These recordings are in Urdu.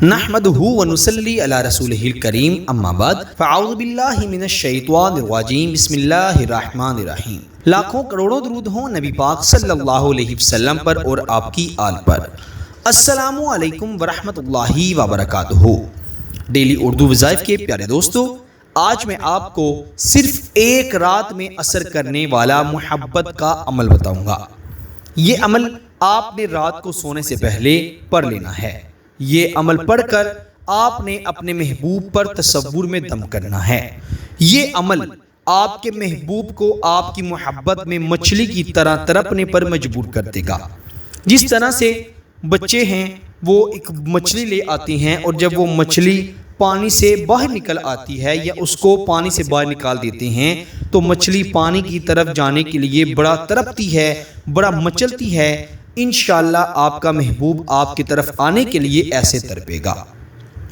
نحمدہ ونصلی علی رسولہ الکریم اما بعد فاعوذ باللہ من الشیطان الرجیم بسم اللہ الرحمن الرحیم۔ لاکھوں کروڑوں درود ہوں نبی پاک صلی اللہ علیہ وسلم پر اور آپ کی آل پر۔ السلام علیکم ورحمۃ اللہ وبرکاتہ۔ ڈیلی اردو وظائف کے پیارے دوستو، آج میں آپ کو صرف ایک رات میں اثر کرنے والا محبت کا عمل بتاؤں گا۔ یہ عمل آپ نے رات کو سونے سے پہلے پڑھ لینا ہے۔ یہ عمل پڑھ کر آپ نے اپنے محبوب پر تصور میں دم کرنا ہے۔ یہ عمل آپ کے محبوب کو آپ کی محبت میں مچھلی کی طرح تڑپنے پر مجبور کر دے گا۔ جس طرح سے بچے ہیں وہ ایک مچھلی لے آتے ہیں اور جب وہ مچھلی پانی سے باہر نکل آتی ہے یا اس کو پانی سے باہر نکال دیتے ہیں تو مچھلی پانی کی طرف جانے کے لیے بڑا تڑپتی ہے، بڑا مچلتی ہے۔ انشاءاللہ آپ کا محبوب آپ کی طرف آنے کے لیے ایسے تڑپے گا۔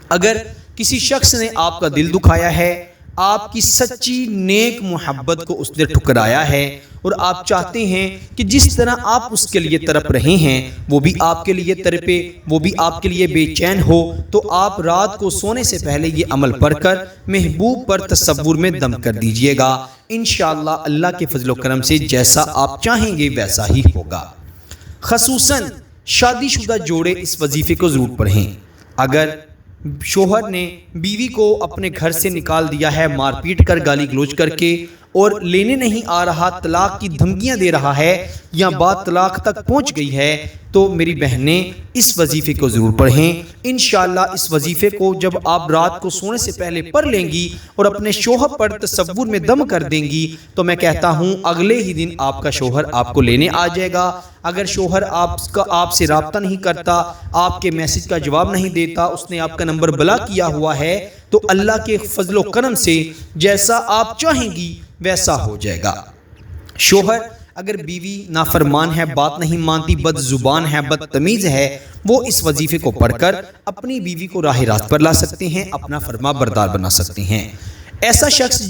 اگر کسی شخص نے آپ کا دل دکھایا ہے، آپ کی سچی نیک محبت کو اس نے ٹھکرایا ہے اور آپ چاہتے ہیں کہ جس طرح آپ اس کے لیے تڑپ رہے ہیں وہ بھی آپ کے لیے تڑپے، وہ بھی آپ کے لیے بے چین ہو، تو آپ رات کو سونے سے پہلے یہ عمل پڑھ کر محبوب پر تصور میں دم کر دیجئے گا۔ انشاءاللہ اللہ کے فضل و کرم سے جیسا آپ چاہیں گے ویسا ہی ہوگا۔ خصوصاً شادی شدہ جوڑے اس وظیفے کو ضرور پڑھیں۔ اگر شوہر نے بیوی کو اپنے گھر سے نکال دیا ہے مار پیٹ کر، گالی گلوچ کر کے، اور لینے نہیں آ رہا، طلاق کی دھمکیاں دے رہا ہے یا بات طلاق تک پہنچ گئی ہے، تو میری بہنیں اس وظیفے کو ضرور پڑھیں۔ انشاءاللہ اس وظیفے کو جب آپ رات کو سونے سے پہلے پڑھ لیں گی اور اپنے شوہر پر تصور میں دم کر دیں گی تو میں کہتا ہوں اگلے ہی دن آپ کا شوہر آپ کو لینے آ جائے گا۔ اگر شوہر آپ سے رابطہ نہیں کرتا، آپ کے میسج کا جواب نہیں دیتا، اس نے آپ کا نمبر بلاک کیا ہوا ہے، تو اللہ کے فضل و کرم سے جیسا آپ چاہیں گی ویسا ہو جائے گا۔ شوہر اگر بیوی نافرمان ہے، بات نہیں مانتی، بد زبان ہے، بدتمیز ہے، وہ اس وظیفے کو پڑھ کر اپنی بیوی کو راہ راست پر لا سکتے ہیں، اپنا فرما بردار بنا سکتے ہیں۔ ایسا شخص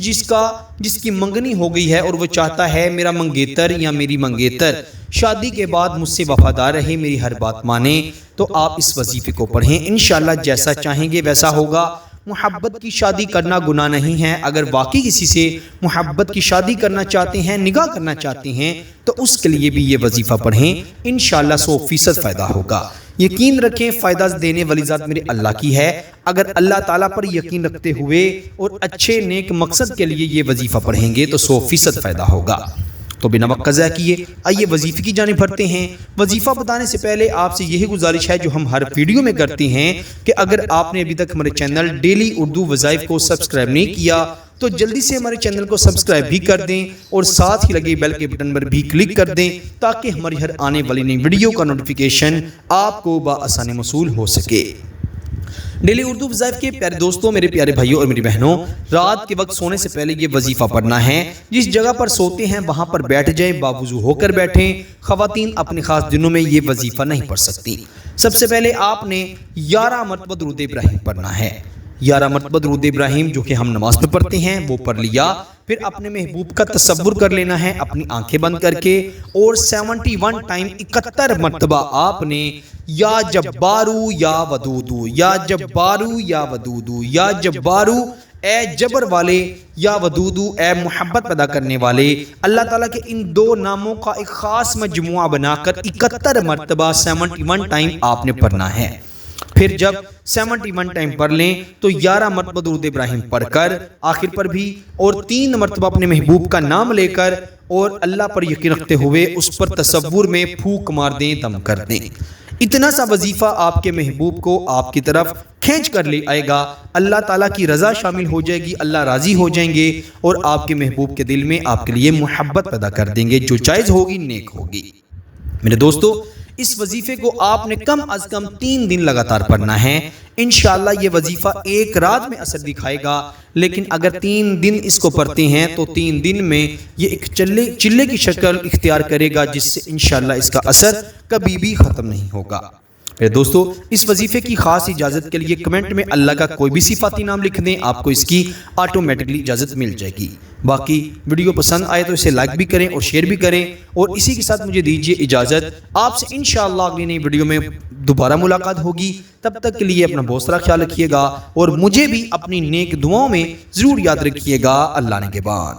جس کی منگنی ہو گئی ہے اور وہ چاہتا ہے میرا منگیتر یا میری منگیتر شادی کے بعد مجھ سے وفادار رہے، میری ہر بات مانے، تو آپ اس وظیفے کو پڑھیں۔ انشاءاللہ جیسا چاہیں گے ویسا ہوگا۔ محبت کی شادی کرنا گناہ نہیں ہے۔ اگر واقعی کسی سے محبت کی شادی کرنا چاہتے ہیں، نکاح کرنا چاہتے ہیں، تو اس کے لیے بھی یہ وظیفہ پڑھیں۔ انشاءاللہ 100% فائدہ ہوگا۔ یقین رکھیں فائدہ دینے والی ذات میرے اللہ کی ہے۔ اگر اللہ تعالیٰ پر یقین رکھتے ہوئے اور اچھے نیک مقصد کے لیے یہ وظیفہ پڑھیں گے تو 100% فائدہ ہوگا۔ تو بنا وقت ضائع کیے آئیے وظیفے کی جانب بڑھتے ہیں۔ وظیفہ بتانے سے پہلے آپ سے یہی گزارش ہے جو ہم ہر ویڈیو میں کرتے ہیں کہ اگر آپ نے ابھی تک ہمارے چینل ڈیلی اردو وظائف کو سبسکرائب نہیں کیا تو جلدی سے ہمارے چینل کو سبسکرائب بھی کر دیں اور ساتھ ہی لگے بیل کے بٹن پر بھی کلک کر دیں تاکہ ہماری ہر آنے والی نئی ویڈیو کا نوٹیفیکیشن آپ کو بآسانی موصول ہو سکے۔ ڈیلی اردو وظائف کے پیارے دوستوں، میرے پیارے بھائیوں اور میری بہنوں، رات کے وقت سونے سے پہلے یہ وظیفہ پڑھنا ہے۔ جس جگہ پر سوتے ہیں وہاں پر بیٹھ جائیں، باوضو ہو کر بیٹھیں۔ خواتین اپنے خاص دنوں میں یہ وظیفہ نہیں پڑھ سکتی۔ سب سے پہلے آپ نے 11 مرتبہ درود ابراہیم پڑھنا ہے۔ 11 مرتبہ درود ابراہیم جو کہ ہم نماز میں پڑھتے ہیں وہ پڑھ لیا۔ پھر اپنے محبوب کا تصور کر لینا ہے اپنی آنکھیں بند کر کے، اور 71 ٹائم 71 مرتبہ آپ نے یا جبارو یا ودودو، یا جبارو یا ودودو، یا جبارو اے جبر والے، یا ودودو اے محبت پیدا کرنے والے، اللہ تعالیٰ کے ان دو ناموں کا ایک خاص مجموعہ بنا کر 71 مرتبہ 71 ٹائم آپ نے پڑھنا ہے۔ پھر جب 71 ٹائم پڑھ لیں تو 11 مرتبہ درود ابراہیم پڑھ کر آخر پر بھی، اور 3 مرتبہ اپنے محبوب کا نام لے کر اور اللہ پر یقین رکھتے ہوئے اس پر تصور میں پھونک مار دیں، دم کر دیں۔ اتنا سا وظیفہ آپ کے محبوب کو آپ کی طرف کھینچ کر لے آئے گا۔ اللہ تعالیٰ کی رضا شامل ہو جائے گی، اللہ راضی ہو جائیں گے اور آپ کے محبوب کے دل میں آپ کے لیے محبت پیدا کر دیں گے جو جائز ہوگی، نیک ہوگی۔ میرے دوستو، اس وظیفے کو آپ نے کم از کم 3 دن لگاتار پڑھنا ہے۔ انشاءاللہ یہ وظیفہ ایک رات میں اثر دکھائے گا، لیکن اگر 3 دن اس کو پڑھتے ہیں تو 3 دن میں یہ ایک چلے کی شکل اختیار کرے گا جس سے انشاءاللہ اس کا اثر کبھی بھی ختم نہیں ہوگا۔ پھر دوستو اس وظیفے کی خاص اجازت کے لیے کمنٹ میں اللہ کا کوئی بھی صفاتی نام لکھ دیں، آپ کو اس کی آٹومیٹکلی اجازت مل جائے گی۔ باقی ویڈیو پسند آئے تو اسے لائک بھی کریں اور شیئر بھی کریں، اور اسی کے ساتھ مجھے دیجیے اجازت، آپ سے انشاءاللہ اگلی نئی ویڈیو میں دوبارہ ملاقات ہوگی۔ تب تک کے لیے اپنا بہت سارا خیال رکھیے گا اور مجھے بھی اپنی نیک دعاؤں میں ضرور یاد رکھیے گا۔ اللہ نگہبان۔